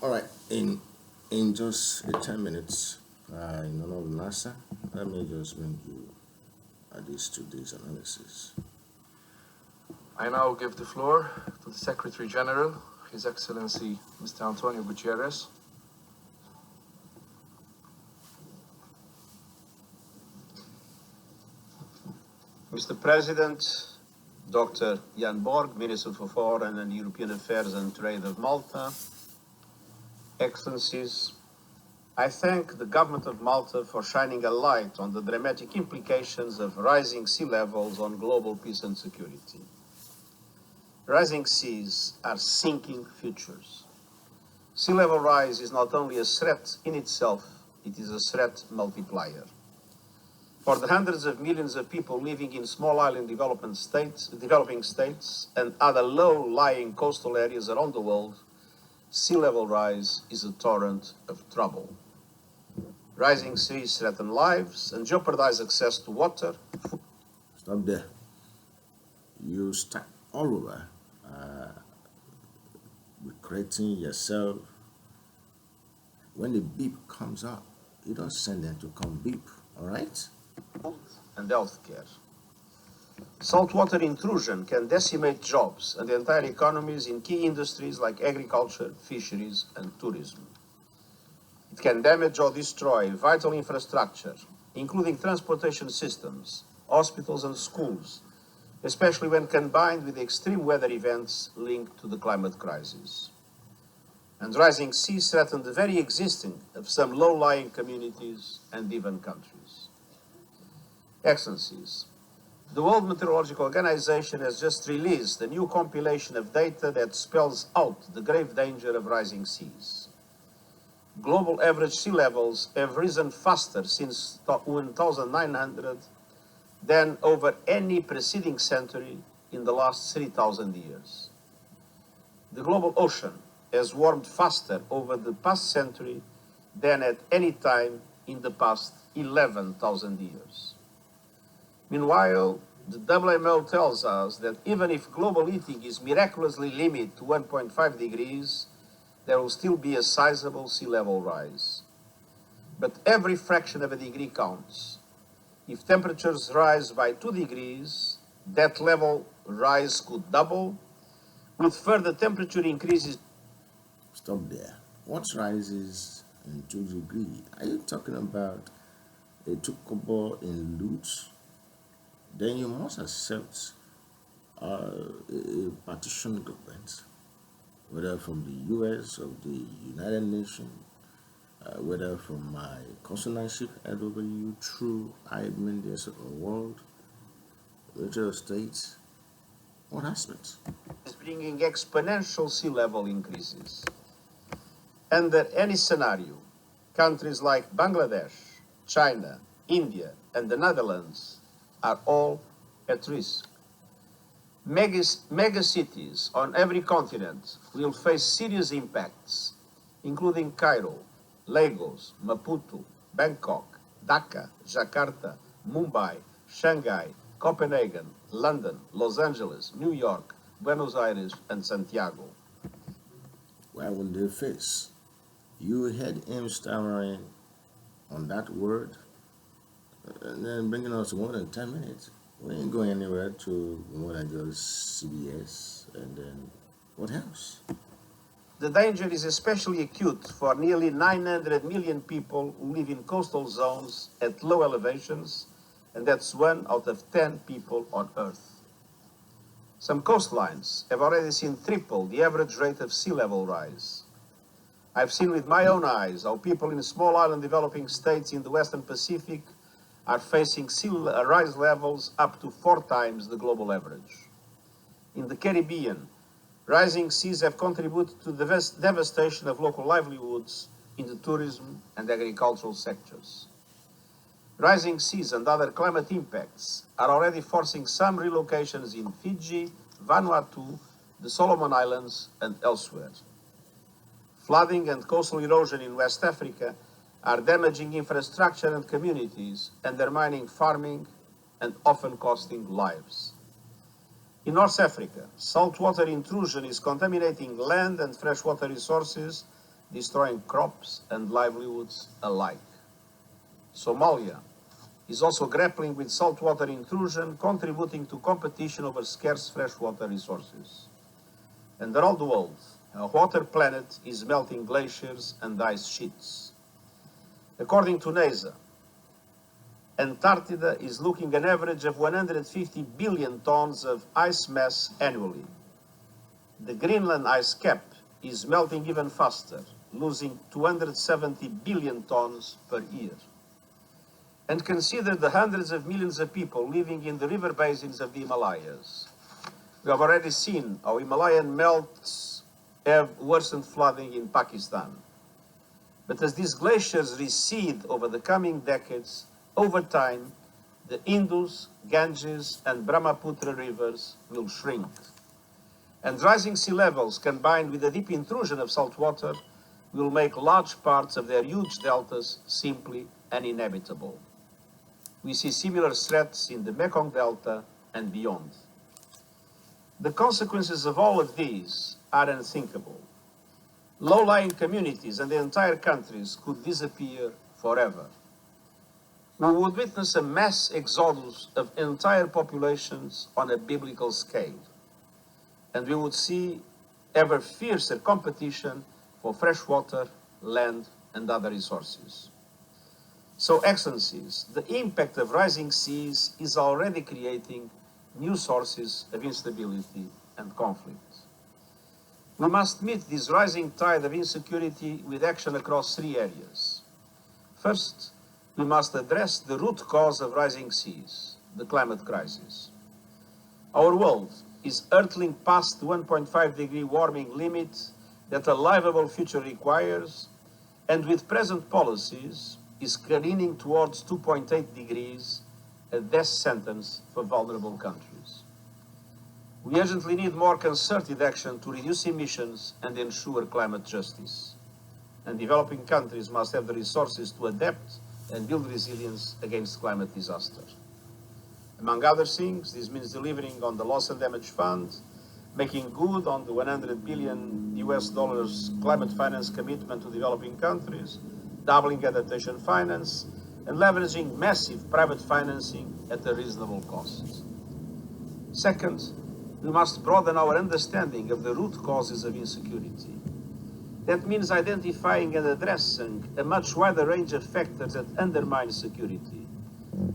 All right, in just 10 minutes, in honor of NASA, let me just bring you this today's analysis. I now give the floor to the Secretary General, His Excellency Mr. Antonio Gutierrez. Mr. President, Dr. Jan Borg, Minister for Foreign and European Affairs and Trade of Malta, Excellencies, I thank the government of Malta for shining a light on the dramatic implications of rising sea levels on global peace and security. Rising seas are sinking futures. Sea level rise is not only a threat in itself, it is a threat multiplier. For the hundreds of millions of people living in small island developing states, and other low-lying coastal areas around the world, sea level rise is a torrent of trouble. Rising seas threaten lives and jeopardize access to water. Stop there. You start all over, recreating yourself. When the beep comes up, you don't send them to come beep, all right? And healthcare. Saltwater intrusion can decimate jobs and entire economies in key industries like agriculture, fisheries, and tourism. It can damage or destroy vital infrastructure, including transportation systems, hospitals, and schools, especially when combined with extreme weather events linked to the climate crisis. And rising seas threaten the very existence of some low-lying communities and even countries. Excellencies, the World Meteorological Organization has just released a new compilation of data that spells out the grave danger of rising seas. Global average sea levels have risen faster since 1900 than over any preceding century in the last 3,000 years. The global ocean has warmed faster over the past century than at any time in the past 11,000 years. Meanwhile, the WMO tells us that even if global heating is miraculously limited to 1.5 degrees, there will still be a sizable sea level rise. But every fraction of a degree counts. If temperatures rise by 2 degrees, that level rise could double, with further temperature increases. Stop there. What rises in 2 degrees? Are you talking about a tukobo in Lutz? Then you must accept a partition government, whether from the US or the United Nations, whether from my consularship head over you through IMNDS of the world, United States, what aspects? Is bringing exponential sea level increases. Under any scenario, countries like Bangladesh, China, India, and the Netherlands are all at risk. Mega cities on every continent will face serious impacts, including Cairo, Lagos, Maputo, Bangkok, Dhaka, Jakarta, Mumbai, Shanghai, Copenhagen, London, Los Angeles, New York, Buenos Aires, and Santiago. Why would they face? You heard him stammering on that word, and then bringing us more than 10 minutes. We ain't going anywhere to more than just CBS, and then what else? The danger is especially acute for nearly 900 million people who live in coastal zones at low elevations, and that's 1 out of 10 people on Earth. Some coastlines have already seen triple the average rate of sea level rise. I've seen with my own eyes how people in small island developing states in the Western Pacific are facing sea rise levels up to 4 times the global average. In the Caribbean, rising seas have contributed to the devastation of local livelihoods in the tourism and agricultural sectors. Rising seas and other climate impacts are already forcing some relocations in Fiji, Vanuatu, the Solomon Islands, and elsewhere. Flooding and coastal erosion in West Africa are damaging infrastructure and communities, undermining farming, and often costing lives. In North Africa, saltwater intrusion is contaminating land and freshwater resources destroying crops and livelihoods alike. Somalia is also grappling with saltwater intrusion, contributing to competition over scarce freshwater resources. And around the world, a hotter planet is melting glaciers and ice sheets. According to NASA, Antarctica is looking an average of 150 billion tons of ice mass annually. The Greenland ice cap is melting even faster, losing 270 billion tons per year. And consider the hundreds of millions of people living in the river basins of the Himalayas. We have already seen how Himalayan melts have worsened flooding in Pakistan. But as these glaciers recede over the coming decades, over time, the Indus, Ganges, and Brahmaputra rivers will shrink. And rising sea levels, combined with the deep intrusion of salt water, will make large parts of their huge deltas simply uninhabitable. We see similar threats in the Mekong Delta and beyond. The consequences of all of these are unthinkable. Low-lying communities and entire countries could disappear forever. We would witness a mass exodus of entire populations on a biblical scale. And we would see ever fiercer competition for fresh water, land, and other resources. So, Excellencies, the impact of rising seas is already creating new sources of instability and conflict. We must meet this rising tide of insecurity with action across three areas. First, we must address the root cause of rising seas, the climate crisis. Our world is hurtling past the 1.5-degree warming limit that a livable future requires, and with present policies is careening towards 2.8 degrees, a death sentence for vulnerable countries. We urgently need more concerted action to reduce emissions and ensure climate justice. And developing countries must have the resources to adapt and build resilience against climate disaster. Among other things, this means delivering on the loss and damage fund, making good on the $100 billion climate finance commitment to developing countries, doubling adaptation finance, and leveraging massive private financing at a reasonable cost. Second, we must broaden our understanding of the root causes of insecurity. That means identifying and addressing a much wider range of factors that undermine security,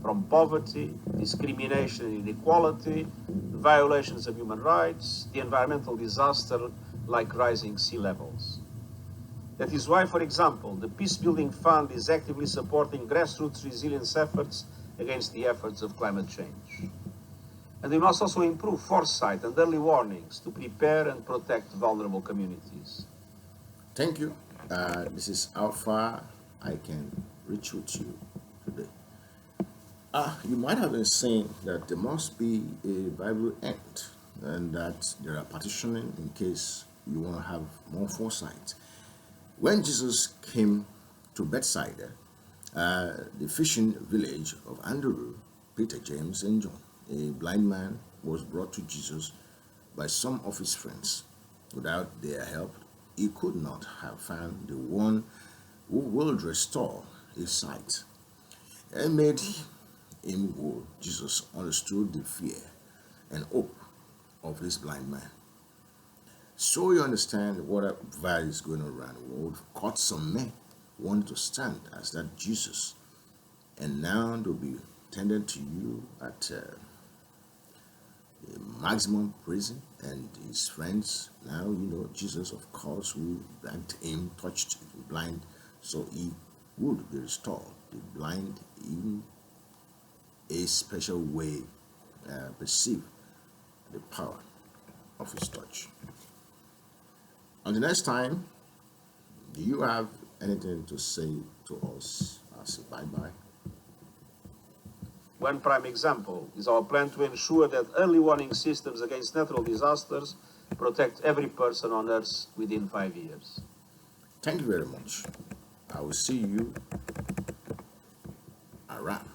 from poverty, discrimination and inequality, violations of human rights, the environmental disaster like rising sea levels. That is why, for example, the Peacebuilding Fund is actively supporting grassroots resilience efforts against the efforts of climate change. And we must also improve foresight and early warnings to prepare and protect vulnerable communities. Thank you. This is how far I can reach with you today. You might have been saying that there must be a Bible end and that there are partitioning in case you want to have more foresight. When Jesus came to Bethsaida, the fishing village of Andrew, Peter, James, and John, a blind man was brought to Jesus by some of his friends. Without their help, he could not have found the one who would restore his sight. And made him whole. Jesus understood the fear and hope of this blind man. So you understand what a vibe is going around the world. Caught some men wanted to stand as that Jesus, and now they'll be tended to you at a maximum prison, and his friends now, Jesus, of course, who backed him, touched the blind, so he would be restored. The blind in a special way perceive the power of his touch. Until next time, do you have anything to say to us? I'll say bye-bye. One prime example is our plan to ensure that early warning systems against natural disasters protect every person on Earth within 5 years. Thank you very much. I will see you around.